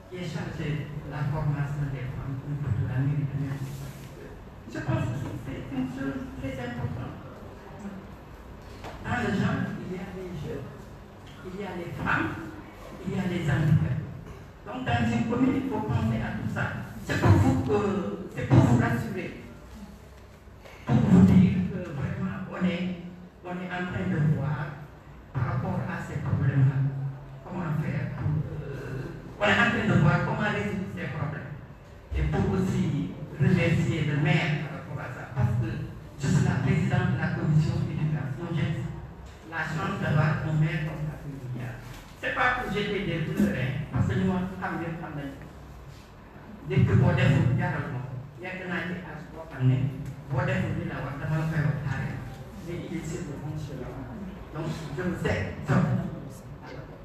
qui est chargé de la formation des femmes au niveau de la mairie de Mermoz. Je pense que c'est une chose très importante. Dans le genre, il y a les jeunes, il y a les femmes, il y a les handicapés. Donc dans une commune, il faut penser à tout ça. C'est pour vous rassurer, pour vous dire que vraiment on est en train de voir par rapport à ces problèmes-là, comment faire pour... on est en train de voir comment résoudre ces problèmes. Et pour aussi remercier le maire par rapport à ça, parce que je suis la présidente de la commission d'éducation. J'ai la chance d'avoir un maire comme ça. C'est pas pour jeter des fleurs, parce que nous avons des femmes. Dès que vous avez un dialogue, il y a un âge à ce moment-là, vous avez un dialogue, vous avez un dialogue. Mais il est sur le bon chemin. Donc, je vous aide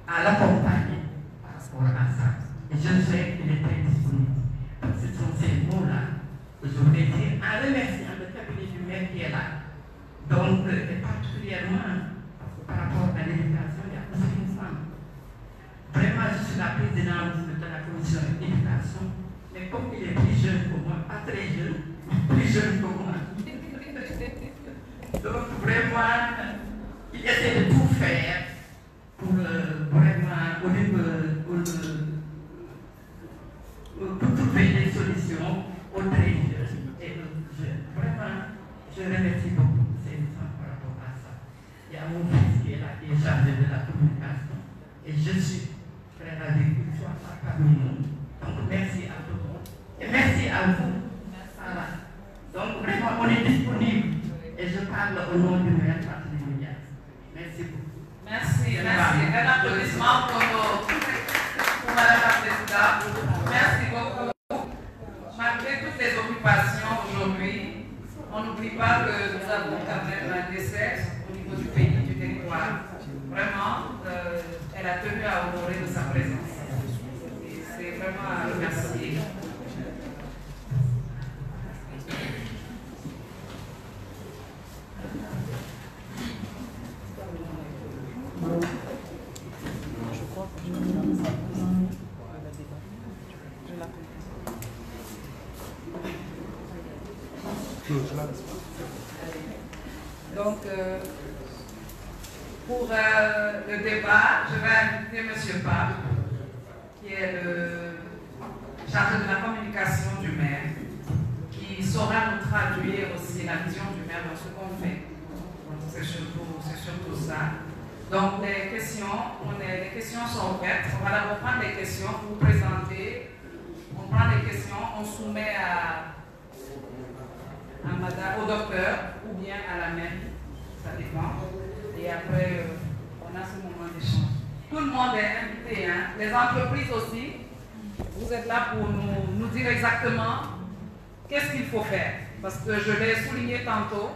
à l'accompagner par rapport à ça. Et je sais qu'il est très disponible. Donc, ce sont ces mots-là que je voulais dire en remerciant le cabinet du maire qui est là. Donc, et particulièrement, parce que par rapport à l'éducation, il y a aussi une femme. Vraiment, je suis la présidente de la commission d'éducation, mais comme il est plus jeune que moi, pas très jeune, plus jeune que moi. Donc vraiment, il essaie de tout faire pour vraiment pour trouver des solutions aux très jeunes et aux jeunes. Vraiment, je remercie beaucoup ces gens par rapport à ça. Il y a mon fils qui est là, qui est chargé de la communication, et je suis très ravi qu'il soit là parmi nous. Donc merci à tout le monde et merci à vous. Voilà. Donc vraiment, on est disponible. Et je parle au nom du maire Barthélémy Dias. Merci beaucoup. Merci. Un applaudissement pour Madame la Présidente. Merci beaucoup. Malgré toutes les occupations aujourd'hui, on n'oublie pas que nous avons quand même un décès au niveau du pays, du territoire. Vraiment, elle a tenu à honorer de sa présence. Et c'est vraiment à remercier. Je crois que je la Donc, pour le débat, je vais inviter M. Pape, qui est le chargé de la communication du maire, qui saura nous traduire aussi la vision du maire dans ce qu'on fait. C'est surtout ça. Donc, les questions sont ouvertes. On va d'abord prendre les questions, vous présenter. On prend les questions, on soumet au docteur ou bien à la mairie, ça dépend. Et après, on a ce moment d'échange. Tout le monde est invité, hein? Les entreprises aussi. Vous êtes là pour nous dire exactement qu'est-ce qu'il faut faire. Parce que je l'ai souligné tantôt,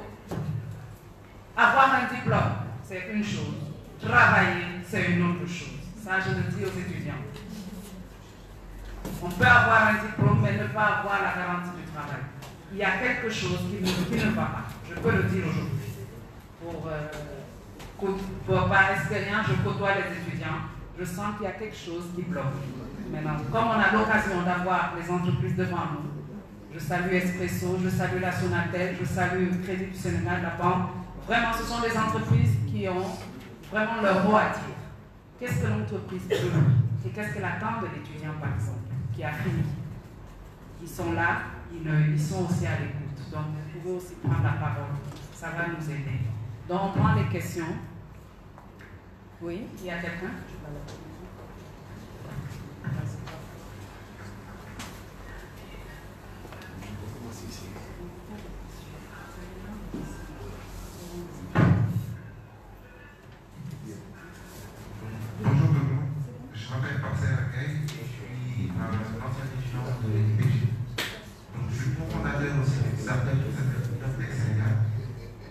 avoir un diplôme, c'est une chose. Travailler, c'est une autre chose. Ça, je le dis aux étudiants. On peut avoir un diplôme, mais ne pas avoir la garantie du travail. Il y a quelque chose qui ne va pas. Je peux le dire aujourd'hui. Par expérience, je côtoie les étudiants. Je sens qu'il y a quelque chose qui bloque. Maintenant, comme on a l'occasion d'avoir les entreprises devant nous, je salue Espresso, je salue la Sonatel, je salue Crédit du Sénégal, la banque. Vraiment, ce sont des entreprises qui ont vraiment leur mot à dire. Qu'est-ce que l'entreprise veut et qu'est-ce qu'elle attend de l'étudiant, par exemple, qui a fini. Ils sont là, ils sont aussi à l'écoute. Donc, vous pouvez aussi prendre la parole. Ça va nous aider. Donc, on prend les questions. Oui, il y a quelqu'un? Bonjour, je m'appelle Marcel Accueil, je suis l'ancien étudiant de l'IPG. Donc, je suis cofondateur aussi d'une startup qui s'appelle Tech Sénégal.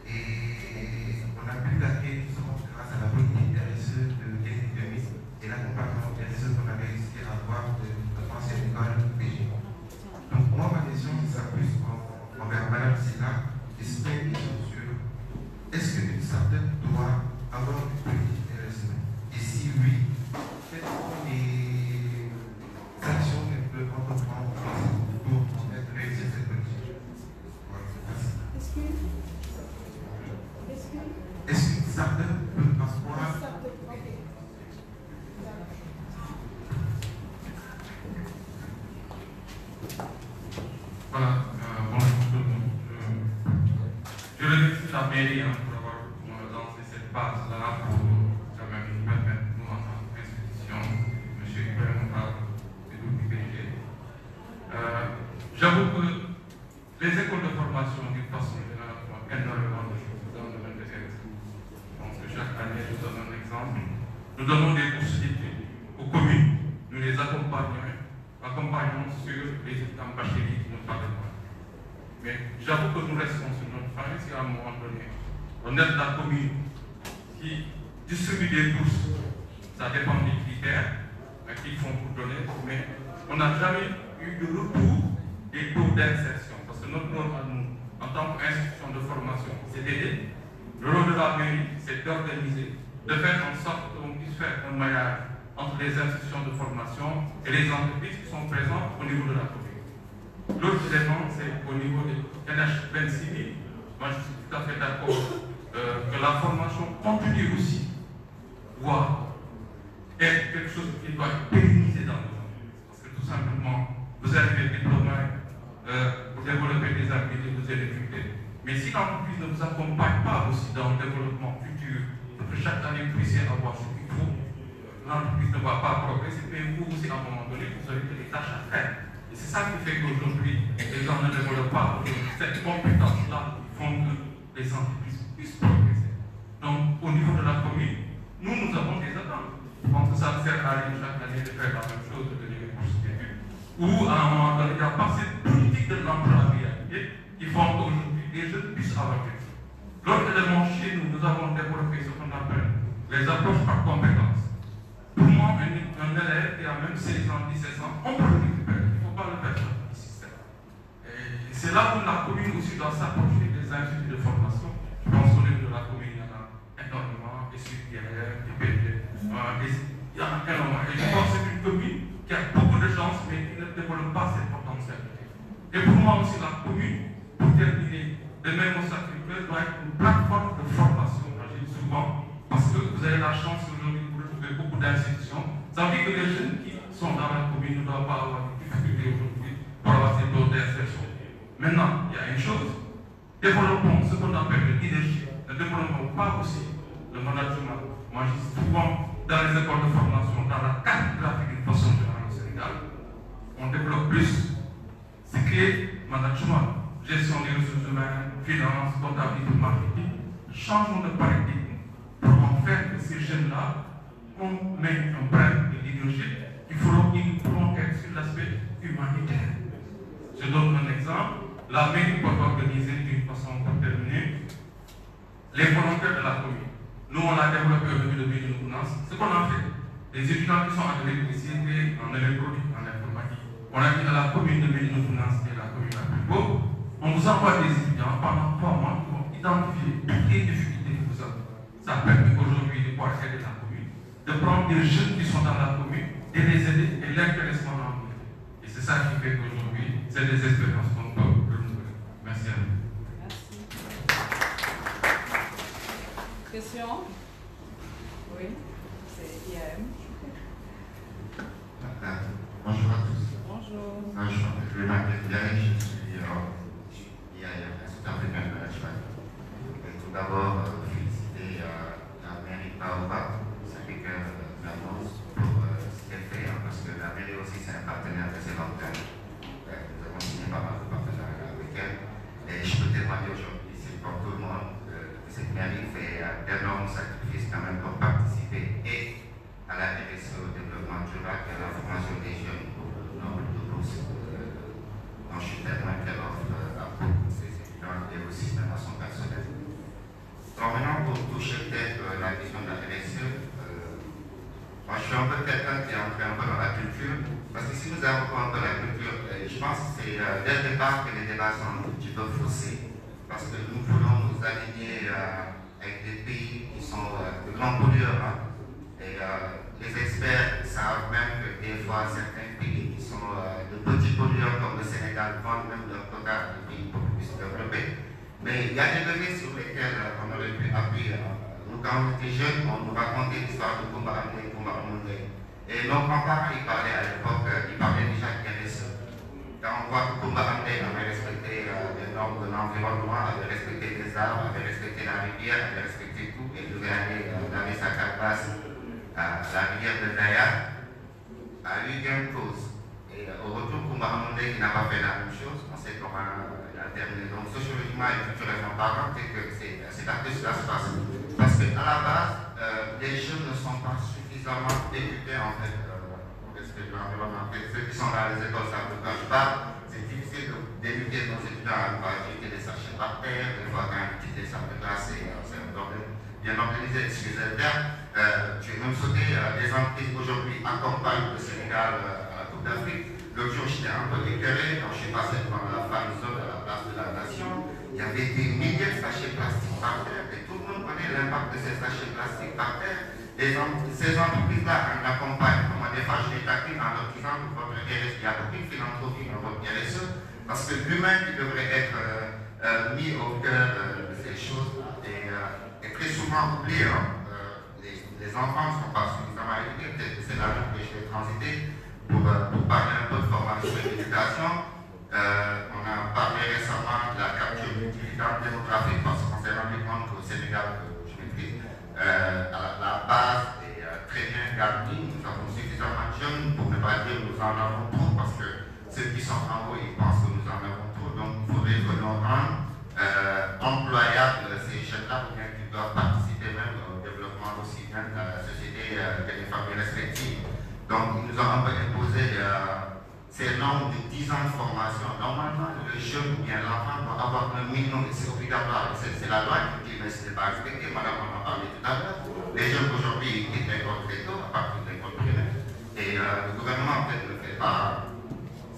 Et on a pu la créer justement grâce à la politique RSE de Kennedy 2000 et l'accompagnement RSE qu'on avait réussi à avoir de notre ancienne école IPG. Donc, moi, ma question, c'est ça plus envers Madame Silla, et c'est une question sur est-ce qu'une startup doit avoir une politique RSE? Et si oui, quelles sont les actions mairie pour avoir lancé cette base-là pour quand même nous permettre, nous en tant qu'institution, M. Ibrahim et du PG. J'avoue que les écoles de formation, d'une façon générale, font énormément de choses dans le domaine de RSE. Je pense que chaque année, je donne un exemple. Nous donnons des bourses d'études aux communes. Nous les accompagnons sur les études bacheliers qui nous parlent pas. Mais j'avoue que nous restons sur notre faille si à un moment donné, on aide la commune qui distribue des bourses. Ça dépend des critères qu'ils font pour donner, mais on n'a jamais eu de retour des taux d'insertion. Parce que notre rôle à nous, en tant qu'institution de formation, c'est d'aider. Le rôle de la mairie, c'est d'organiser, de faire en sorte qu'on puisse faire un maillage entre les institutions de formation et les entreprises qui sont présentes au niveau de la commune. L'autre élément, c'est au niveau des NH 26 000. Moi, je suis tout à fait d'accord que la formation continue aussi doit être quelque chose qui doit être pérennisé dans nos entreprises. Parce que tout simplement, vous avez des diplômes, vous développez des activités, vous avez des difficultés. Mais si l'entreprise ne vous accompagne pas aussi dans le développement futur, pour que chaque année vous puissiez avoir ce qu'il faut, l'entreprise ne va pas progresser, mais vous aussi, à un moment donné, vous avez des tâches à faire. Et c'est ça qui fait qu'aujourd'hui, les gens ne développent pas cette compétence-là qui font que les entreprises puissent progresser. Donc, au niveau de la commune, nous avons des attentes. Je pense que ça ne sert à rien chaque année de faire la même chose, de donner des bourses d'études. Ou à un moment donné, il n'y a pas cette politique de l'employabilité qui font qu'aujourd'hui, les jeunes puissent avoir quelque chose. L'autre élément chez nous, nous avons développé ce qu'on appelle les approches par compétences. Pour moi, un élève qui a même 16 ans, 17 ans, on peut le récupérer. Il ne faut pas le faire sur le système. Et c'est là où la commune aussi doit s'approcher des instituts de formation. Je pense qu'au niveau de la commune, il y en a énormément, des SUPR, des PD, il y en a énormément. Et je pense que c'est une commune qui a beaucoup de chance, mais qui ne développe pas ses potentialités. Et pour moi aussi, la commune, pour terminer, de même au Sacré-Cœur, doit être une plateforme de formation. Je dis souvent, parce que vous avez la chance aujourd'hui beaucoup d'institutions. Ça veut dire que les jeunes qui sont dans la commune ne doivent pas avoir des difficultés aujourd'hui pour avoir ces taux d'insertion. Maintenant, il y a une chose, développons ce qu'on appelle le leadership, ne développons pas aussi le management. Moi, je dis souvent dans les écoles de formation, dans la cartographie d'une façon générale au Sénégal, on développe plus ce qui est management, gestion des ressources humaines, finance, comptabilité, marketing. Changeons de paradigme pour en faire que ces jeunes-là on met un brin de leadership qui pourront être sur l'aspect humanitaire. Je donne un exemple. La mairie peut organiser d'une façon pour terminer les volontaires de la commune. Nous, on l'a développé au niveau de Médine-Gounass. Ce qu'on a fait, les étudiants qui sont en électricité, en électronique, en informatique, on a dit à la commune de Médine-Gounass, qui est la commune la plus pauvre, on vous envoie des étudiants pendant 3 mois qui vont identifier toutes les difficultés que vous avez. Ça permet aujourd'hui de pouvoir aider la commune, de prendre des jeunes qui sont dans la commune et les aider et l'intéressement dans le monde. Et c'est ça qui fait qu'aujourd'hui, c'est des expériences qu'on peut renouveler. Merci à vous. Merci. Question? Oui, c'est IAM. Bonjour à tous. Bonjour. Je m'appelle Marc-Pierre, je suis IAM, Institut africain de management. Tout d'abord, féliciter la mairie Baobab, Sacré-Cœur, pour ce qu'elle fait, parce que la mairie aussi c'est un partenaire de ces long terme. Nous avons signé pas mal de partenariats avec elle. Et je peux témoigner aujourd'hui, c'est pour tout le monde, que cette mairie fait d'énormes sacrifices quand même pour participer et à la RSE, au développement durable et à la formation des jeunes pour le nombre de bourses dont je suis témoin qu'elle offre à beaucoup de ses étudiants et aussi même à son personnel. Donc maintenant, pour toucher peut-être la question de la RSE, moi je suis un peu quelqu'un qui est entré un peu dans la culture, parce que si nous avons un peu la culture, je pense que c'est dès le départ que les débats sont un petit peu faussés, parce que nous voulons nous aligner avec des pays qui sont de grands pollueurs. Hein. Et les experts savent même que des fois certains pays qui sont de petits pollueurs comme le Sénégal vendent même leur quota à des pays beaucoup plus développés. Mais il y a des données sur lesquelles on aurait pu appuyer. Nous, quand on était jeunes, on nous racontait l'histoire de Kumba Amé, Kumba Amundé. Et nos grands-parents, ils parlaient à l'époque, ils parlaient déjà de RSE. Quand on voit que Kumba Amé avait respecté les normes de environnement, avait respecté les arbres, avait respecté la rivière, avait respecté tout, et devait aller laver sa carapace à la rivière de Gaïa, a eu gain de cause. Et au retour, Koumba Mondé, qui n'a pas fait la même chose, on sait comment il a terminé. Donc, sociologiquement et culturellement parlant, c'est que c'est à que cela se passe. Parce qu'à la base, les jeunes ne sont pas suffisamment éduqués, en fait, pour respecter l'environnement. Ceux qui sont là à les écoles savent de quoi je parle. C'est difficile d'éduquer nos étudiants à ne pas utiliser des sachets par terre, des fois quand ils utilisent des sacs glacés, c'est un problème bien organisé, excusez le terme. Je vais même sauter, les entreprises aujourd'hui accompagnent le Sénégal à la Coupe d'Afrique. L'autre jour, j'étais un peu éclairé quand je suis passé devant la famille zone à la place de la Nation. Il y avait des milliers de sachets plastiques par terre et tout le monde connaît l'impact de ces sachets plastiques par terre. Ces entreprises-là, elles accompagnent. Comment des fois, je les taquine en leur disant que votre RSE, il y a aucune philanthropie dans votre RSE, parce que l'humain qui devrait être mis au cœur de ces choses est très souvent oublié. Les enfants ne sont pas suffisamment éduqués, peut-être que c'est là que je vais transiter pour parler un peu de formation et d'éducation. On a parlé récemment de la capture du dividende démographique parce qu'on s'est rendu compte qu'au Sénégal, que je maîtrise, la base est très bien garnie. Nous avons suffisamment de jeunes pour ne pas dire que nous en avons trop, parce que ceux qui sont en haut, ils pensent que nous en avons trop. Donc il faudrait que l'on rende employables ces jeunes-là, ou bien qu'ils doivent participer même au développement aussi bien de la société que des familles respectives. Donc ils nous ont un peu imposé ces normes de 10 ans de formation. Normalement, le jeune ou bien l'enfant doit avoir un minimum, et c'est obligatoire. C'est la loi qui dit, mais ce n'est pas respecté. Madame en a parlé tout à l'heure. Les jeunes aujourd'hui quittent l'école très tôt, à partir de l'école primaire. Et le gouvernement, en fait, ne fait pas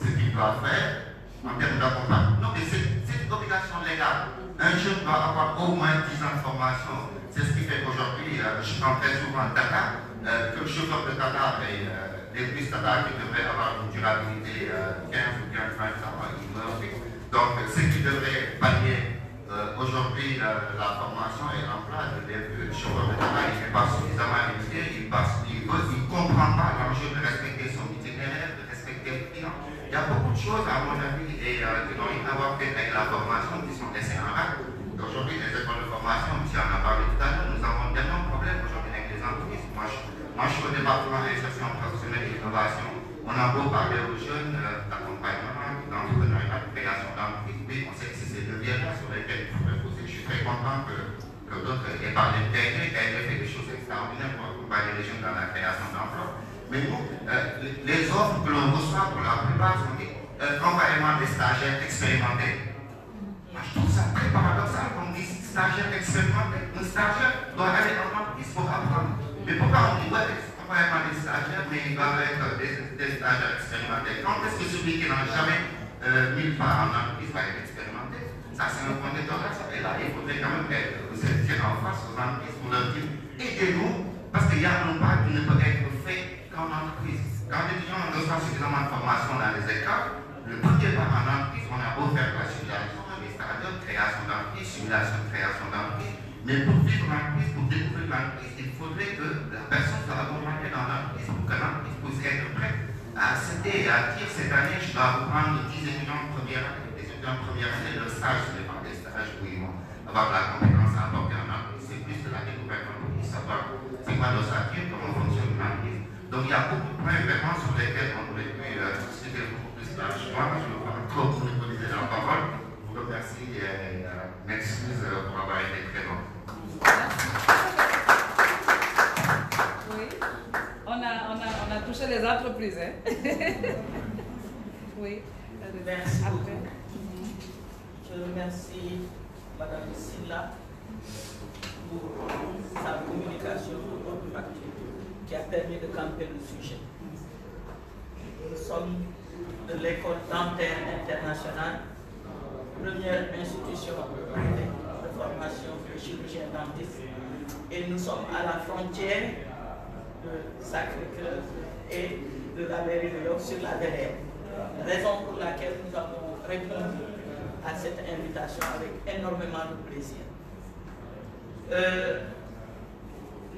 ce qu'il doit faire en termes d'accompagnement. Non, mais c'est une obligation légale. Un jeune doit avoir au moins 10 ans de formation. C'est ce qui fait qu'aujourd'hui, je prends très souvent Dakar, que le chauffeur de Dakar et les bus Dakar qui devraient avoir une durabilité 15 ou 15, 20 ans, ils meurent. Donc, ce qui devrait pallier aujourd'hui la formation et l'emploi, le chauffeur de Dakar, il n'est pas suffisamment éduqué, il ne comprend pas l'enjeu de respecter son itinéraire, de respecter le client. Il y a beaucoup de choses, à mon avis, et qui n'ont rien à voir avec la formation, qui sont laissées en rade. Aujourd'hui, les écoles de formation, monsieur en a parlé tout à l'heure, nous avons d'énormes problèmes aujourd'hui avec les entreprises. Moi, je suis au département d'insertion professionnelle et d'innovation. On a beau parler aux jeunes d'accompagnement, d'entrepreneuriat, de création d'entreprises. Oui, on sait que c'est ces leviers-là sur lesquels il faudrait poser. Je suis très content que d'autres aient parlé de KD. KD fait des choses extraordinaires pour accompagner les jeunes dans la création d'emplois. Mais nous, les offres que l'on reçoit pour la plupart sont comparément des stagiaires expérimentés. Moi, je trouve ça très paradoxal qu'on dise stagiaire expérimenté. Un stagiaire doit aller en entreprise pour apprendre. Mais pourquoi on dit, ouais, comparément des stagiaires, mais ils doivent être des stagiaires expérimentés? Quand est-ce que celui qui n'a jamais mis le pas en entreprise va être expérimenté? Ça, c'est un point d'interrogation. Et là, il faudrait quand même que vous étiez en face aux entreprises pour leur dire, aidez-nous, parce qu'il y a un pas qui ne peut être fait qu'en entreprise. Quand les étudiants ne reçoivent suffisamment de formation dans les écoles, le premier pas en entreprise, on a beau faire la simulation, les stages, création d'entreprise, simulation de création d'entreprise, mais pour vivre l'entreprise, pour découvrir l'entreprise, il faudrait que la personne soit accompagnée dans l'entreprise pour que l'entreprise puisse être prête à accepter et à dire cette année, je dois vous prendre 10 étudiants de première année. Les étudiants de première année, leur stage, ce n'est pas des stages où ils vont avoir de la compétence à apporter en entreprise, c'est plus de la découverte d'entreprise, savoir c'est quoi l'ossature, comment fonctionne l'entreprise. Donc il y a beaucoup de points vraiment sur lesquels on aurait pu discuter beaucoup plus largement. Je ne veux pas trop monopoliser la parole. Je vous remercie et m'excuse pour avoir été très long. Oui, on a touché les entreprises. Hein? Oui. Merci beaucoup. Je remercie Madame Silla pour sa communication qui a permis de camper le sujet. Nous sommes de l'école dentaire internationale, première institution de formation de chirurgien dentiste, et nous sommes à la frontière de Sacré-Cœur et de la mairie de York sur la Delère. Raison pour laquelle nous avons répondu à cette invitation avec énormément de plaisir.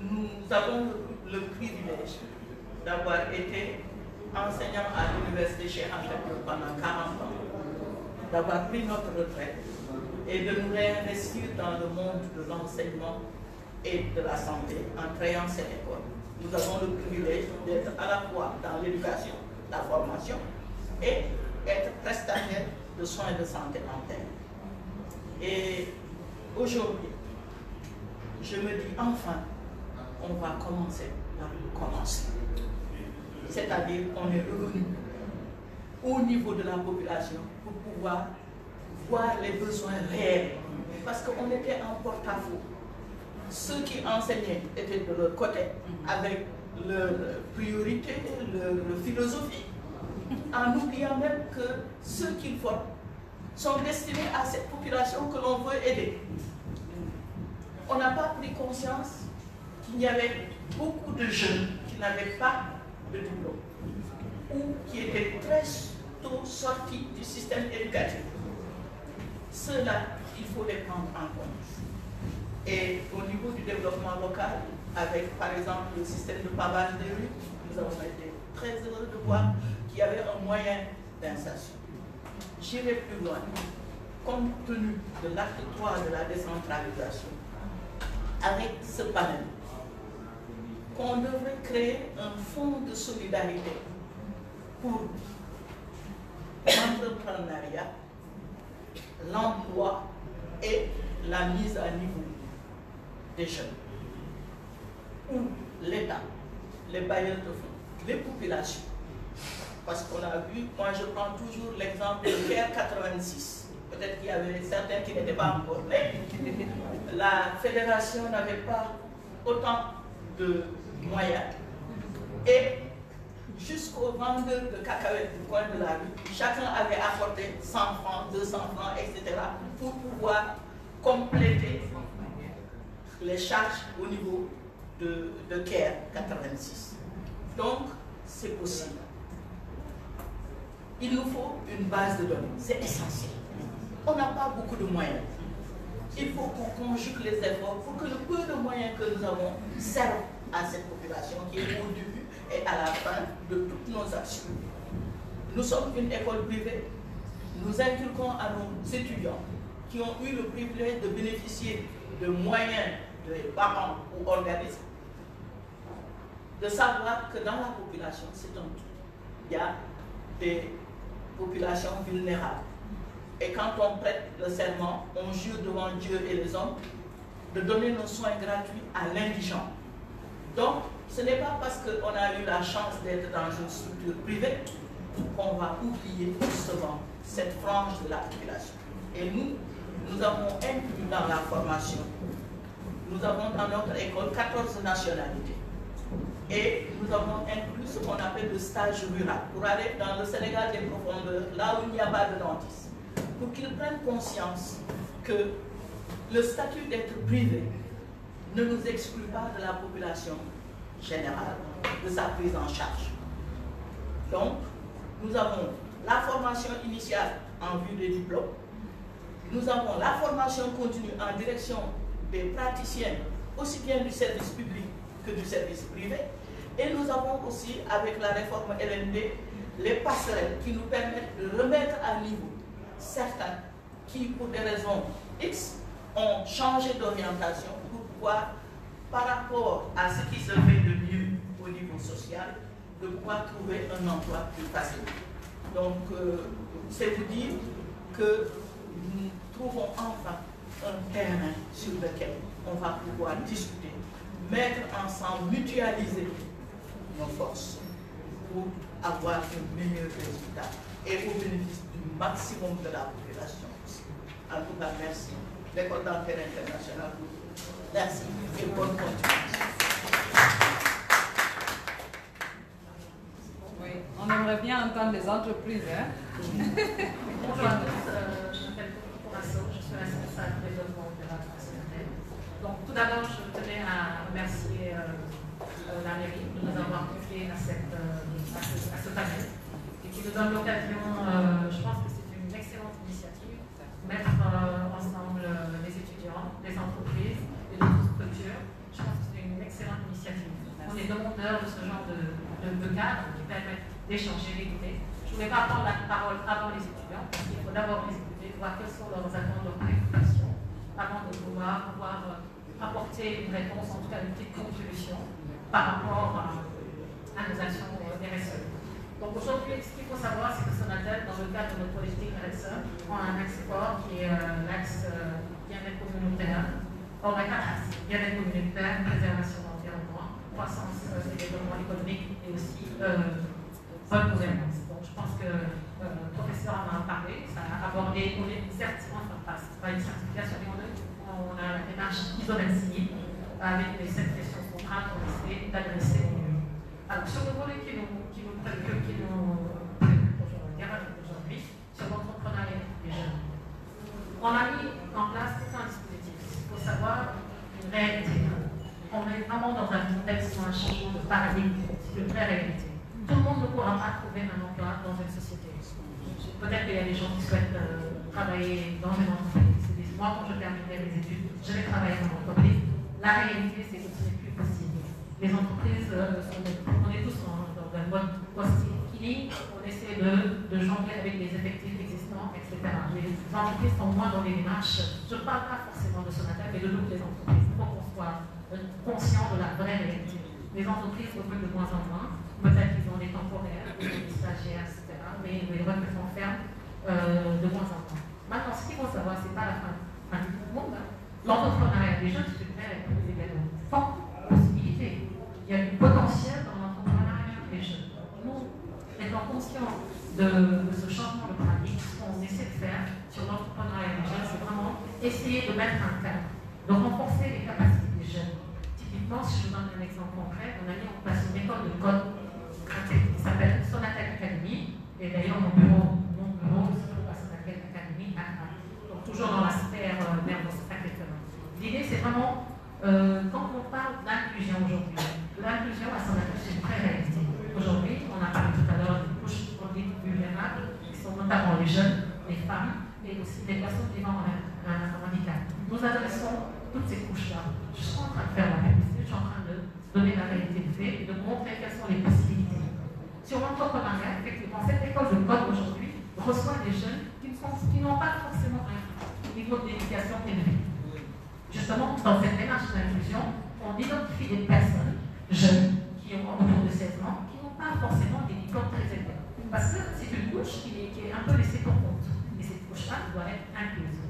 Nous avons le privilège d'avoir été enseignant à l'université chez Anta Diop pendant 40 ans, d'avoir pris notre retraite et de nous réinvestir dans le monde de l'enseignement et de la santé en créant cette école. Nous avons le privilège d'être à la fois dans l'éducation, la formation et être prestataire de soins de santé dentaire. Et aujourd'hui, je me dis enfin, on va commencer par commencer. C'est-à-dire qu'on est revenu au niveau de la population pour pouvoir voir les besoins réels. Parce qu'on était en porte-à-faux. Ceux qui enseignaient étaient de leur côté, avec leur priorité, leur philosophie, en oubliant même que ceux qu'ils forment sont destinés à cette population que l'on veut aider. On n'a pas pris conscience qu'il y avait beaucoup de jeunes qui n'avaient pas de diplôme ou qui étaient très tôt sortis du système éducatif. Ceux-là, il faut les prendre en compte. Et au niveau du développement local, avec par exemple le système de pavage des rues, nous avons été très heureux de voir qu'il y avait un moyen d'insertion. J'irai plus loin. Compte tenu de l'acte 3 de la décentralisation, avec ce panel, qu'on devrait créer un fonds de solidarité pour l'entrepreneuriat, l'emploi et la mise à niveau des jeunes. Où l'État, les bailleurs de fonds, les populations, parce qu'on a vu, moi je prends toujours l'exemple de CARE 86. Peut-être qu'il y avait certains qui n'étaient pas encore nés. La fédération n'avait pas autant de moyens. Et jusqu'aux vendeurs de cacahuètes du coin de la rue, chacun avait apporté 100 francs, 200 francs, etc. pour pouvoir compléter les charges au niveau de CARE 86. Donc, c'est possible. Il nous faut une base de données, c'est essentiel. On n'a pas beaucoup de moyens. Il faut qu'on conjugue les efforts pour que le peu de moyens que nous avons servent à cette population qui est au début et à la fin de toutes nos actions. Nous sommes une école privée. Nous inculquons à nos étudiants qui ont eu le privilège de bénéficier de moyens de parents ou organismes de savoir que dans la population, c'est un tout. Il y a des populations vulnérables. Et quand on prête le serment, on jure devant Dieu et les hommes de donner nos soins gratuits à l'indigent. Donc, ce n'est pas parce qu'on a eu la chance d'être dans une structure privée qu'on va oublier justement cette frange de la population. Et nous avons inclus dans la formation, nous avons dans notre école 14 nationalités. Et nous avons inclus ce qu'on appelle le stage rural, pour aller dans le Sénégal des profondeurs, là où il n'y a pas de dentiste, pour qu'ils prennent conscience que le statut d'être privé ne nous exclut pas de la population générale, de sa prise en charge. Donc, nous avons la formation initiale en vue des diplômes, nous avons la formation continue en direction des praticiens, aussi bien du service public que du service privé, et nous avons aussi, avec la réforme LMD, les passerelles qui nous permettent de remettre à niveau certains qui, pour des raisons X, ont changé d'orientation pour pouvoir, par rapport à ce qui se fait de mieux au niveau social, de pouvoir trouver un emploi plus facile. Donc, c'est vous dire que nous trouvons enfin un terrain sur lequel on va pouvoir discuter, mettre ensemble, mutualiser nos forces pour avoir un meilleur résultat et au bénéfice du maximum de la population. En tout cas, merci. L'École dentaire internationale. Merci et bonne continuation. Oui, on aimerait bien entendre les entreprises. Hein? Bonjour à tous, je m'appelle Corasso, je suis responsable du développement opérationnel. Donc, tout d'abord, je tenais à remercier la mairie de nous avoir confié à ce panel et qui nous donne l'occasion, je pense que c'est une excellente initiative, mettre ensemble les étudiants, les entreprises et d'autres structures. Je pense que c'est une excellente initiative. On est demandeurs de ce genre de cadre qui permettent d'échanger, d'écouter. Je ne voulais pas prendre la parole avant les étudiants, parce qu'il faut d'abord les écouter, voir quelles sont leurs attentes, leurs préoccupations, avant de pouvoir apporter une réponse, en tout cas une petite contribution par rapport à nos actions RSE. Donc aujourd'hui, ce qu'il faut savoir, c'est que Sonatel, dans le cadre de notre politique RSE, on a un axe fort qui est l'axe bien-être communautaire. On a 4 axes: bien-être communautaire, préservation de l'environnement, croissance et développement économique, et aussi bonne gouvernance. Donc je pense que le professeur en a parlé, ça a abordé, on est certification, enfin pas une certification, mais on a la démarche ISO 26 avec les 7 questions contraintes qu'on essaie d'adresser au mieux. Alors sur le volet qui nous préoccupe aujourd'hui, sur l'entrepreneuriat des jeunes, on a mis en place tout un dispositif. Il faut savoir une réalité. On est vraiment dans un contexte où un changement de paradigme, c'est une vraie réalité. Tout le monde ne pourra pas trouver un emploi dans une société. Peut-être qu'il y a des gens qui souhaitent travailler dans une entreprise. Moi, quand je terminais mes études, je vais travailler dans une entreprise. La réalité, c'est que ce n'est plus possible. Les entreprises, on est tous dans un mode post-killing, on essaie de jongler avec les effectifs existants, etc. Les entreprises sont moins dans les démarches. Je ne parle pas forcément de Sonatel, mais de toutes les entreprises. Il faut qu'on soit conscient de la vraie réalité. Les entreprises recrutent de moins en moins. Peut-être qu'ils ont des temporaires, des stagiaires, etc. Mais les recrutements ferment de moins en moins. Maintenant, ce qu'il faut savoir, ce n'est pas la fin du monde. L'entrepreneuriat des jeunes, c'est une vraie forte possibilité. Il y a du potentiel dans l'entrepreneuriat des jeunes. Nous, étant conscients de ce changement de paradigme, ce qu'on essaie de faire sur l'entrepreneuriat des jeunes, c'est vraiment essayer de mettre un cadre, de renforcer les capacités des jeunes. Typiquement, si je vous donne un exemple concret, on a mis en place une école de code qui s'appelle Sonatel Academy, et d'ailleurs mon bureau se trouve à Sonatel Academy, donc toujours dans la sphère Sacré-Cœur. L'idée, c'est vraiment, quand on parle d'inclusion aujourd'hui, l'inclusion à Sonatel, c'est une vraie réalité. Aujourd'hui, on a parlé tout à l'heure des couches vulnérables, qui sont notamment les jeunes, les femmes, et aussi les personnes vivant en handicap. Nous adressons toutes ces couches-là. Je suis en train de faire la publicité, je suis en train de donner la réalité de fait et de montrer quelles sont les possibilités. Sur l'entrepreneuriat, effectivement, cette école de code aujourd'hui reçoit des jeunes qui n'ont pas forcément un niveau d'éducation élevé. Justement, dans cette démarche d'inclusion, on identifie des personnes jeunes qui ont autour de 16 ans qui n'ont pas forcément des diplômes très élevés. Parce que c'est une couche qui est un peu laissée pour compte. Et cette couche-là doit être incluse.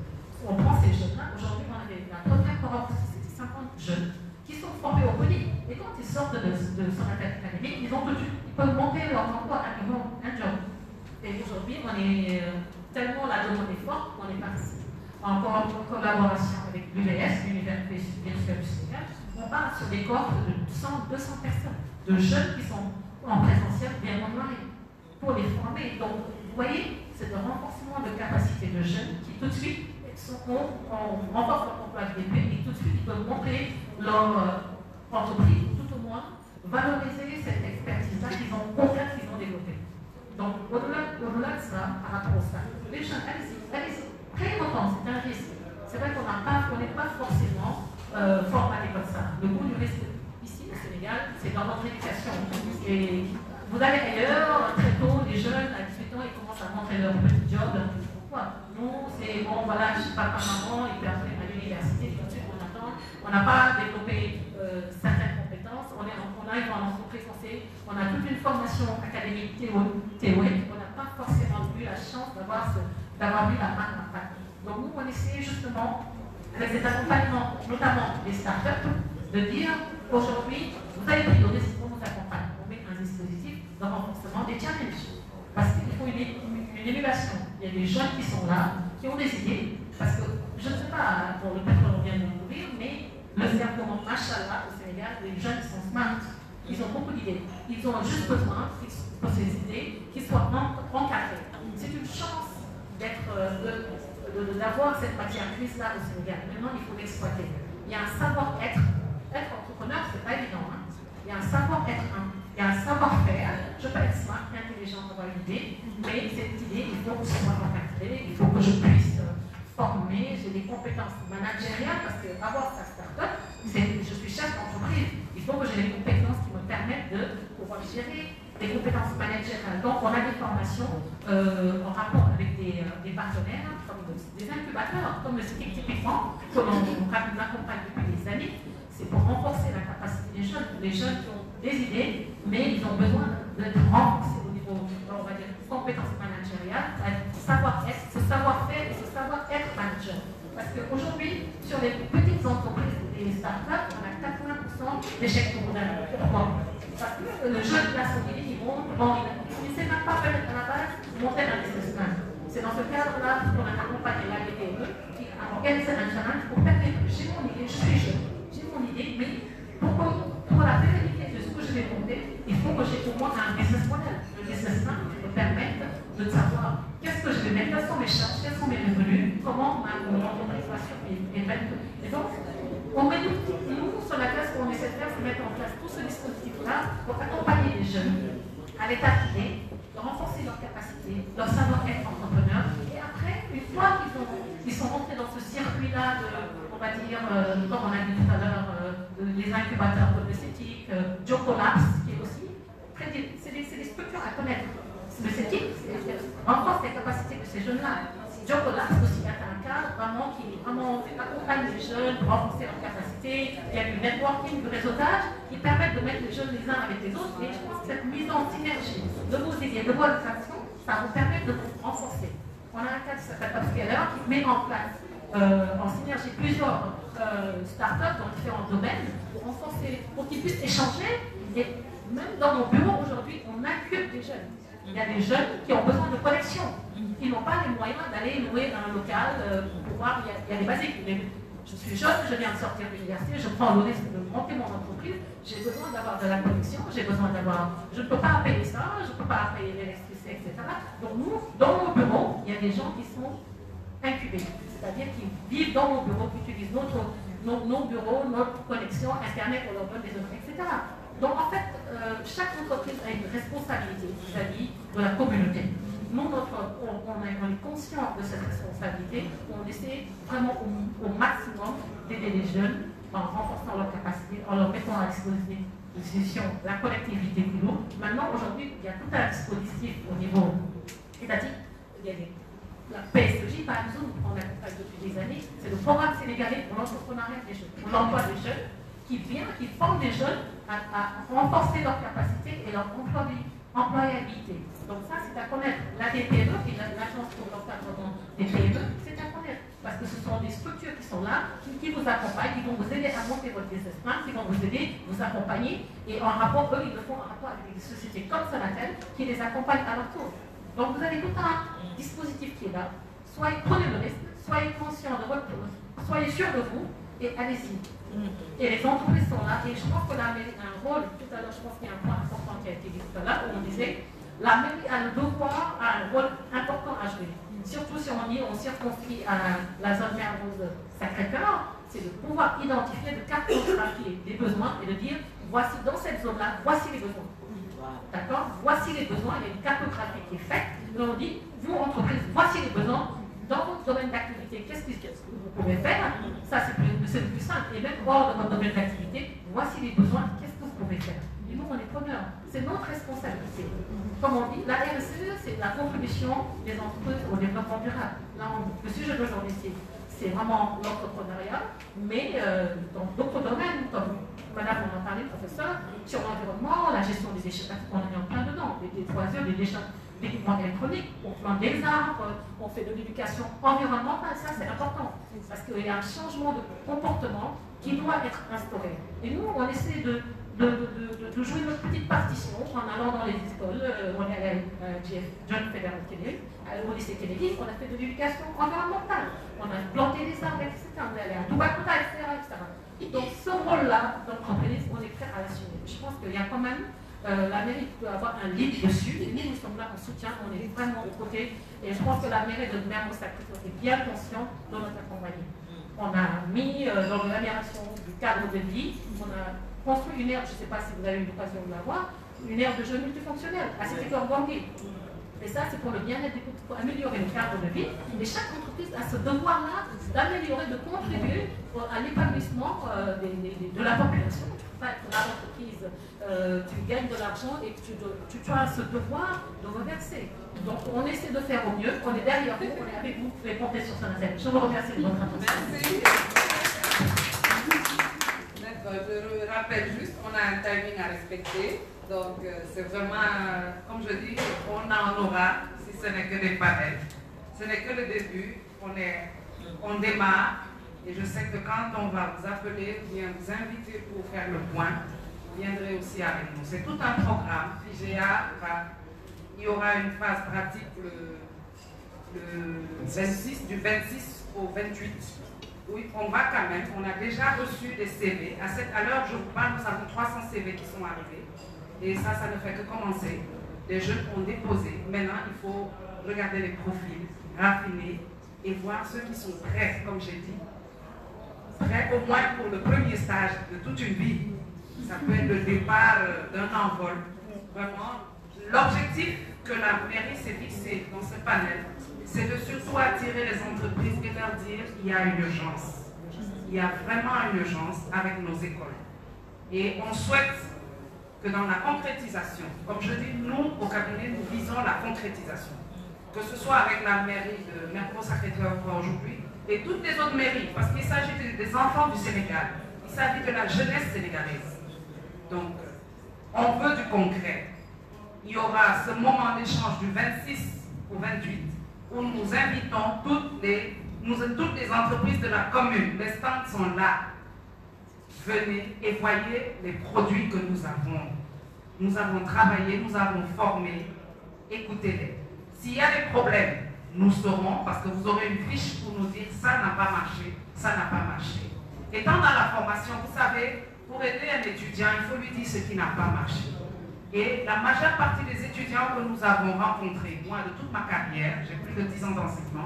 On prend ces jeunes-là. Aujourd'hui, on avait la première cohorte, c'était 50 jeunes qui sont formés au coding. Et quand ils sortent de Sonatel Academy, ils peuvent monter leur emploi à un job. Et aujourd'hui, on est tellement la demande est forte qu'on est parti en collaboration avec l'UVS, l'Université virtuelle du Sénégal. On part sur des cohortes de 100, 200 personnes, de jeunes qui sont en présentiel bien online, pour les former. Donc, vous voyez, c'est le renforcement de capacité de jeunes qui tout de suite on renforce leur emploi FDP et tout de suite ils peuvent montrer leur entreprise, tout au moins valoriser cette expertise-là qu'ils ont développée. Donc au-delà de ça, par rapport au stade, les jeunes, allez-y, très longtemps, c'est un risque. C'est vrai qu'on n'est pas forcément formaté comme ça. Le goût du risque ici au Sénégal, c'est dans notre éducation. Et vous allez ailleurs, très tôt, les jeunes à 18 ans, ils commencent à montrer leur petit job. Nous, c'est bon, voilà, je suis papa-maman, et puis après à l'université, tout de suite on attend. On n'a pas développé certaines compétences, on arrive en entreprise, on a toute une formation académique théorique, on n'a pas forcément eu la chance d'avoir vu la main en pratique. Donc nous, on essaie justement, avec cet accompagnement, notamment des startups, de dire aujourd'hui, vous avez pris le risque, on vous accompagne, on met un dispositif de renforcement des challenges. Parce qu'il faut une émulation. Il y a des jeunes qui sont là, qui ont des idées, parce que je ne sais pas, pour le pétrole on vient de découvrir, mais le cerveau, machallah, au Sénégal, les jeunes sont smart, ils ont beaucoup d'idées. Ils ont juste besoin pour ces idées qu'ils soient encadrées. C'est une chance d'avoir cette matière grise-là au Sénégal. Maintenant, il faut l'exploiter. Il y a un savoir-être. Être entrepreneur, c'est pas évident. Hein. Il y a un savoir-être, il y a un savoir-faire. Je peux être smart, intelligent, avoir une idée, mais cette idée, il faut que ce soit encadré, il faut que je puisse former, j'ai des compétences managériales, parce que avoir sa start-up, je suis chef d'entreprise. Il faut que j'ai des compétences qui me permettent de pouvoir gérer des compétences managériales. Donc, on a des formations en rapport avec des partenaires, comme des incubateurs, comme le STIC typiquement, que l'on accompagne depuis des années. C'est pour renforcer la capacité des jeunes. Les jeunes qui ont des idées, mais ils ont besoin d'être renforcés au niveau, on va dire, compétences managériales, savoir-être, ce savoir-faire et ce savoir-être manager. Parce qu'aujourd'hui, sur les petites entreprises et les startups, on a 80% d'échecs courants. Pourquoi? Parce que le jeune qui a son idée, il monte, il ne sait même pas faire à la base monter un business plan. C'est dans ce cadre-là qu'on a accompagné la BTE qui a organisé un challenge pour permettre, j'ai mon idée, je suis jeune, j'ai mon idée, mais pour la pérennité de ce que je vais monter, il faut que j'ai pour moi un business model. Le business plan qui me permette de savoir qu'est-ce que je vais mettre, quelles sont mes charges, quels sont mes revenus, comment mon entreprise va survivre. Et donc, on met nous, sur la classe, ce qu'on essaie de faire, c'est mettre en place tout ce dispositif-là pour accompagner les jeunes à l'état qu'il est, de renforcer leurs capacités, leur savoir-être entrepreneur. Et après, une fois qu'ils sont rentrés dans ce circuit-là, on va dire, comme on a dit tout à l'heure, les incubateurs comme le CETIC, Jocolabs, qui est aussi c'est des structures à connaître. Le CETIC renforce les capacités de ces jeunes-là. Jocolabs aussi est un cadre vraiment qui accompagne les jeunes, renforcer leurs capacités. Il y a du networking, du réseautage qui permettent de mettre les jeunes les uns avec les autres. Et je pense que cette mise en synergie de vos idées, de vos actions, ça vous permet de vous renforcer. On a un cadre qui s'appelle Upscaler qui met en place en synergie plusieurs startups dans différents domaines pour renforcer, pour qu'ils puissent échanger. Et même dans nos bureaux aujourd'hui, on incube des jeunes. Il y a des jeunes qui ont besoin de connexion. Ils n'ont pas les moyens d'aller louer un local pour pouvoir. Il y a des basiques. Je suis jeune, je viens de sortir de l'université, je prends le risque de monter mon entreprise. J'ai besoin d'avoir de la connexion, j'ai besoin d'avoir. Je ne peux pas payer ça, je ne peux pas payer l'électricité, etc. Donc nous, dans nos bureaux, il y a des gens qui sont incubés, c'est-à-dire qui vivent dans nos bureaux, qui utilisent nos bureaux, notre connexion, Internet, on leur donne des offres, etc. Donc en fait, chaque entreprise a une responsabilité vis-à-vis de la communauté. Nous, on est conscient de cette responsabilité, on essaie vraiment au maximum d'aider les jeunes en renforçant leurs capacités, en leur mettant à disposition la connectivité qu'ils ont. Maintenant, aujourd'hui, il y a tout un dispositif au niveau étatique. Il y a la PSEJ, par exemple, on accompagne depuis des années, c'est le programme sénégalais pour l'entrepreneuriat des jeunes, pour l'emploi des jeunes, qui forme des jeunes à renforcer leurs capacités et leur employabilité. Donc ça, c'est à connaître. La DPE et l'Agence pour l'encadrement des PME, c'est à connaître. Parce que ce sont des structures qui sont là, qui vous accompagnent, qui vont vous aider à monter votre business plan, qui vont vous aider, vous accompagner. Et en rapport, eux, ils le font en rapport avec des sociétés comme Sonatel, qui les accompagnent à leur tour. Donc vous avez tout un dispositif qui est là. Prenez le risque, soyez conscient de votre chose, soyez sûr de vous, et allez-y. Et les entreprises sont là, et je pense que la mairie a un rôle, tout à l'heure, je pense qu'il y a un point important qui a été dit tout à l'heure, où on disait, la mairie a le devoir, a un rôle important à jouer. Surtout si on circonscrit à la zone merveilleuse Sacré-Cœur, c'est de pouvoir identifier, de cartographier les besoins et de dire, voici dans cette zone-là, voici les besoins. D'accord? Voici les besoins, il y a une cartographie qui est faite, et on dit, vous, entreprise, voici les besoins, dans votre domaine d'activité, qu'est-ce que vous pouvez faire? Ça, c'est le plus simple. Et même hors de votre domaine d'activité, voici les besoins, qu'est-ce que vous pouvez faire? Et nous, on est preneurs. C'est notre responsabilité. Comme on dit, la RSE, c'est la contribution des entreprises au développement durable. Là, le sujet d'aujourd'hui, c'est vraiment l'entrepreneuriat, mais dans d'autres domaines, comme Madame on en parlait, professeur, sur l'environnement, la gestion des déchets, on est en plein dedans, des oiseaux, des déchets, d'équipements électroniques, on plante des arbres, on fait de l'éducation environnementale, ça c'est important, parce qu'il y a un changement de comportement qui doit être instauré. Et nous, on essaie de jouer notre petite partition en allant dans les écoles, on est allé à John Federal Kennedy, au lycée Kennedy, on a fait de l'éducation environnementale, on a planté des arbres, etc. On est allé à Toubacouta, etc. Donc ce rôle-là d'entreprise, on est prêt à l'assumer. Je pense qu'il y a quand même la mairie peut avoir un lead dessus, et nous sommes là en soutien, on est vraiment aux côtés, et je pense que la mairie de Mermoz-Sacré-Cœur est bien consciente de notre accompagnement. On a mis dans l'amélioration du cadre de vie, on a construit une aire, je ne sais pas si vous avez eu l'occasion de la voir, une aire de jeunes multifonctionnels à Cité-Cœur Bangui. Et ça, c'est pour le bien-être des couples, pour améliorer le cadre de vie. Mais chaque entreprise a ce devoir-là d'améliorer, de contribuer à l'épanouissement de la population. Enfin, pour l'entreprise, tu gagnes de l'argent et tu as ce devoir de reverser. Donc, on essaie de faire au mieux. On est derrière vous, on est avec vous. Vous pouvez compter sur son appel. Je vous remercie de votre attention. Merci. Je rappelle juste, on a un timing à respecter. Donc, c'est vraiment, comme je dis, on en aura si ce n'est que des panels. Ce n'est que le début. On démarre. Et je sais que quand on va vous appeler, ou bien vous inviter pour faire le point, vous viendrez aussi avec nous. C'est tout un programme. FIGEA, il y aura une phase pratique du 26 au 28. Oui, on va quand même. On a déjà reçu des CV. À l'heure où je vous parle, nous avons 300 CV qui sont arrivés. Et ça ne fait que commencer. Les jeunes ont déposé. Maintenant, il faut regarder les profils, raffiner et voir ceux qui sont prêts, comme j'ai dit. Prêts au moins pour le premier stage de toute une vie. Ça peut être le départ d'un envol. Vraiment, l'objectif que la mairie s'est fixé dans ce panel, c'est de surtout attirer les entreprises et leur dire qu'il y a une urgence. Il y a vraiment une urgence avec nos écoles. Et on souhaite que dans la concrétisation, comme je dis, nous, au cabinet, nous visons la concrétisation. Que ce soit avec la mairie de Mermoz-Sacré-Cœur aujourd'hui et toutes les autres mairies, parce qu'il s'agit des enfants du Sénégal, il s'agit de la jeunesse sénégalaise. Donc, on veut du concret. Il y aura ce moment d'échange du 26 au 28 où nous invitons toutes les entreprises de la commune. Les stands sont là. Venez et voyez les produits que nous avons. Nous avons travaillé, nous avons formé. Écoutez-les. S'il y a des problèmes, nous saurons, parce que vous aurez une fiche pour nous dire ça n'a pas marché, ça n'a pas marché. Étant dans la formation, vous savez, pour aider un étudiant, il faut lui dire ce qui n'a pas marché. Et la majeure partie des étudiants que nous avons rencontrés, moi de toute ma carrière, j'ai plus de 10 ans d'enseignement,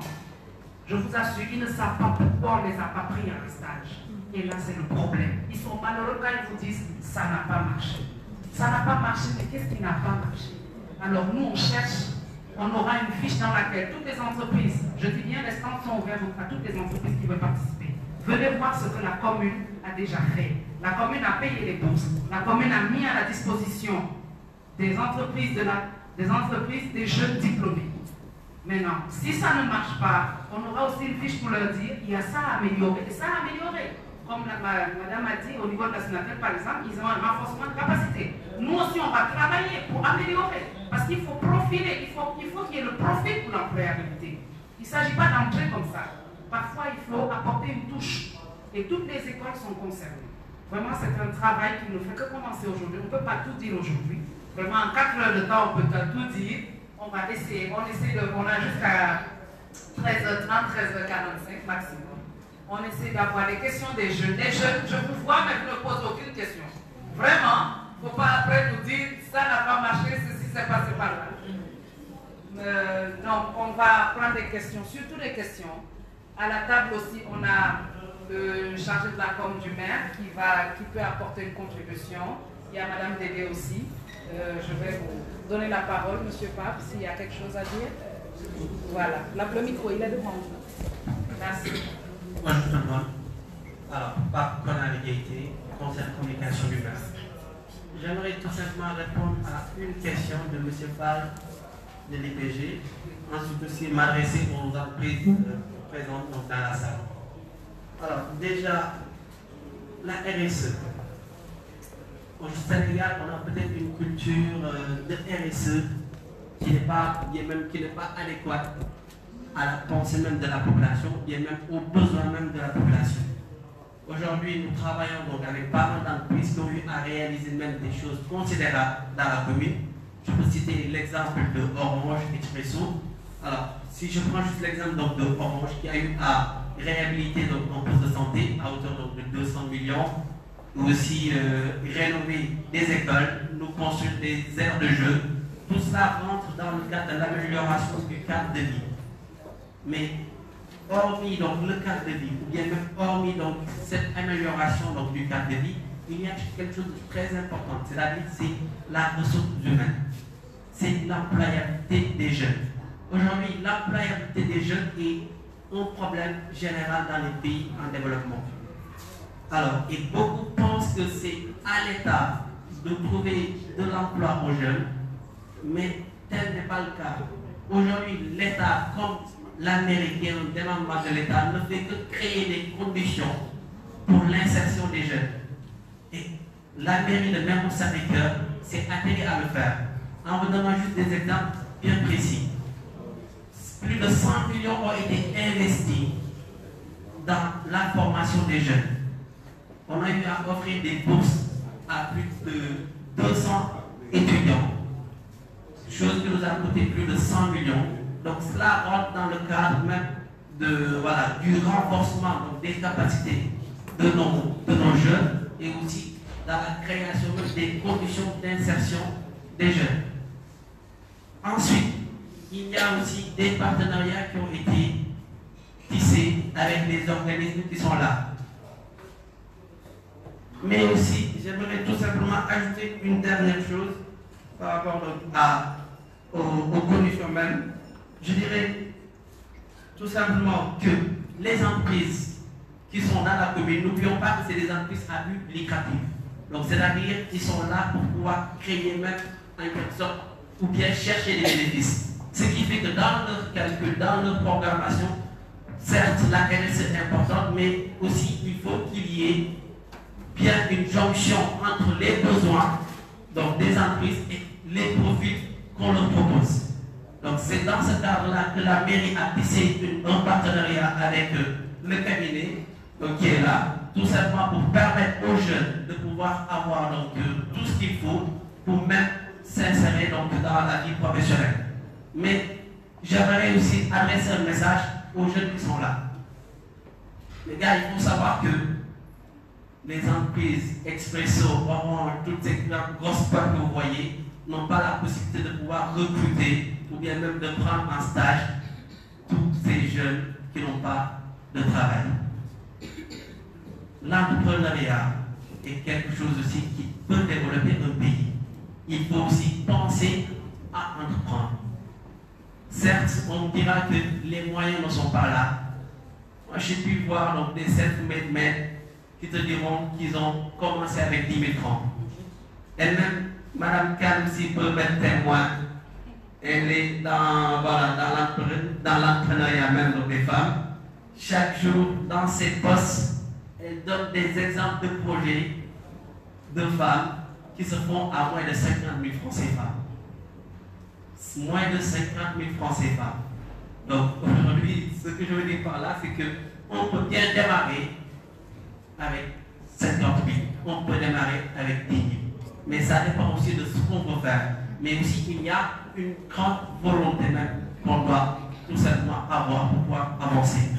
je vous assure, ils ne savent pas pourquoi on ne les a pas pris à un stage. Et là, c'est le problème. Ils sont malheureux quand ils vous disent ça n'a pas marché. Ça n'a pas marché, mais qu'est-ce qui n'a pas marché? Alors nous, on cherche, on aura une fiche dans laquelle toutes les entreprises, je dis bien, les stands sont ouverts à toutes les entreprises qui veulent participer. Venez voir ce que la commune a déjà fait. La commune a payé les bourses. La commune a mis à la disposition des entreprises, des jeunes diplômés. Maintenant, si ça ne marche pas, on aura aussi une fiche pour leur dire il y a ça à améliorer. Et ça à améliorer. Comme madame a dit, au niveau de la Sénateur, par exemple, ils ont un renforcement de capacité. Nous aussi, on va travailler pour améliorer. Parce qu'il faut profiler, il faut qu'il y ait le profil pour l'employabilité. Il ne s'agit pas d'entrer comme ça. Parfois, il faut apporter une touche. Et toutes les écoles sont concernées. Vraiment, c'est un travail qui ne fait que commencer aujourd'hui. On ne peut pas tout dire aujourd'hui. Vraiment, en 4 heures de temps, on peut tout dire. On va essayer. On a jusqu'à 13h30, 13h45 maximum. On essaie d'avoir les questions des jeunes. Les jeunes, je vous vois, mais vous ne posez aucune question. Vraiment, il ne faut pas après nous dire ça n'a pas marché, ceci s'est passé par là. Donc, on va prendre des questions, surtout des questions. À la table aussi, on a le chargé de la com du maire qui peut apporter une contribution. Il y a Madame Dédé aussi. Je vais vous donner la parole, Monsieur Pape, s'il y a quelque chose à dire. Voilà, le micro, il est devant vous. Merci. Moi, je te demande. Alors, Pape Konali Gaïté, conseil de communication du maire. J'aimerais tout simplement répondre à une question de M. Fall de l'IPG. Ensuite aussi m'adresser aux entreprises présentes dans la salle. Alors, déjà, la RSE. Au Sénégal, on a peut-être une culture de RSE qui n'est pas adéquate à la pensée même de la population, bien même aux besoins même de la population. Aujourd'hui, nous travaillons donc avec pas mal d'entreprises qui ont eu à réaliser même des choses considérables dans la commune. Je peux citer l'exemple de Orange Expresso. Alors, si je prends juste l'exemple de Orange qui a eu à réhabiliter donc, un poste de santé à hauteur donc, de 200 millions, ou aussi rénover des écoles, nous construire des aires de jeu, tout cela rentre dans le cadre de l'amélioration du cadre de vie. Mais hormis donc, le cadre de vie, ou bien même hormis donc, cette amélioration donc, du cadre de vie, il y a quelque chose de très important, c'est-à-dire c'est la ressource humaine. c'est l'employabilité des jeunes. Aujourd'hui, l'employabilité des jeunes est un problème général dans les pays en développement. Alors, et beaucoup pensent que c'est à l'État de trouver de l'emploi aux jeunes, mais tel n'est pas le cas. Aujourd'hui, l'État, comme la mairie qui est un démembrement de l'État, ne fait que créer des conditions pour l'insertion des jeunes. Et la mairie de Mermoz-Sacré-Cœur s'est attelée à le faire. En vous donnant juste des exemples bien précis. Plus de 100 millions ont été investis dans la formation des jeunes. On a eu à offrir des bourses à plus de 200 étudiants, chose qui nous a coûté plus de 100 millions. Donc cela rentre dans le cadre même du renforcement des capacités de nos jeunes et aussi dans la création des conditions d'insertion des jeunes. Ensuite, il y a aussi des partenariats qui ont été tissés avec les organismes qui sont là. Mais aussi, j'aimerais tout simplement ajouter une dernière chose par rapport aux conditions même. Je dirais tout simplement que les entreprises qui sont dans la commune, n'oublions pas que c'est des entreprises à but lucratif. Donc c'est-à-dire qu'ils sont là pour pouvoir créer même en quelque sorte ou bien chercher des bénéfices. Ce qui fait que dans leur calcul, dans leur programmation, certes la RS est importante, mais aussi il faut qu'il y ait bien une jonction entre les besoins donc des entreprises et les profits qu'on leur propose. Donc c'est dans ce cadre-là que la mairie a tissé un partenariat avec le cabinet qui est là, tout simplement pour permettre aux jeunes de pouvoir avoir donc, tout ce qu'il faut pour même s'insérer dans la vie professionnelle. Mais j'aimerais aussi adresser un message aux jeunes qui sont là. Les gars, il faut savoir que les entreprises Expresso, Orange, toutes ces grosses boîtes que vous voyez, n'ont pas la possibilité de pouvoir recruter ou bien même de prendre en stage tous ces jeunes qui n'ont pas de travail. L'entrepreneuriat est quelque chose aussi qui peut développer un pays. Il faut aussi penser à entreprendre. Certes, on dira que les moyens ne sont pas là. Moi, j'ai pu voir donc, des self-made men qui te diront qu'ils ont commencé avec 10 000 francs. Et même Mme Khan aussi peut mettre témoin. Elle est dans l'entrepreneuriat même donc, des femmes. Chaque jour, dans ses postes, elle donne des exemples de projets de femmes qui se font à moins de 50 000 francs CFA. Moins de 50 000 francs CFA. Donc aujourd'hui, ce que je veux dire par là, c'est qu'on peut bien démarrer avec 50 000. On peut démarrer avec 10 000. Mais ça dépend aussi de ce qu'on veut faire. Mais aussi, il y a une grande volonté même qu'on doit tout simplement avoir pour pouvoir avancer.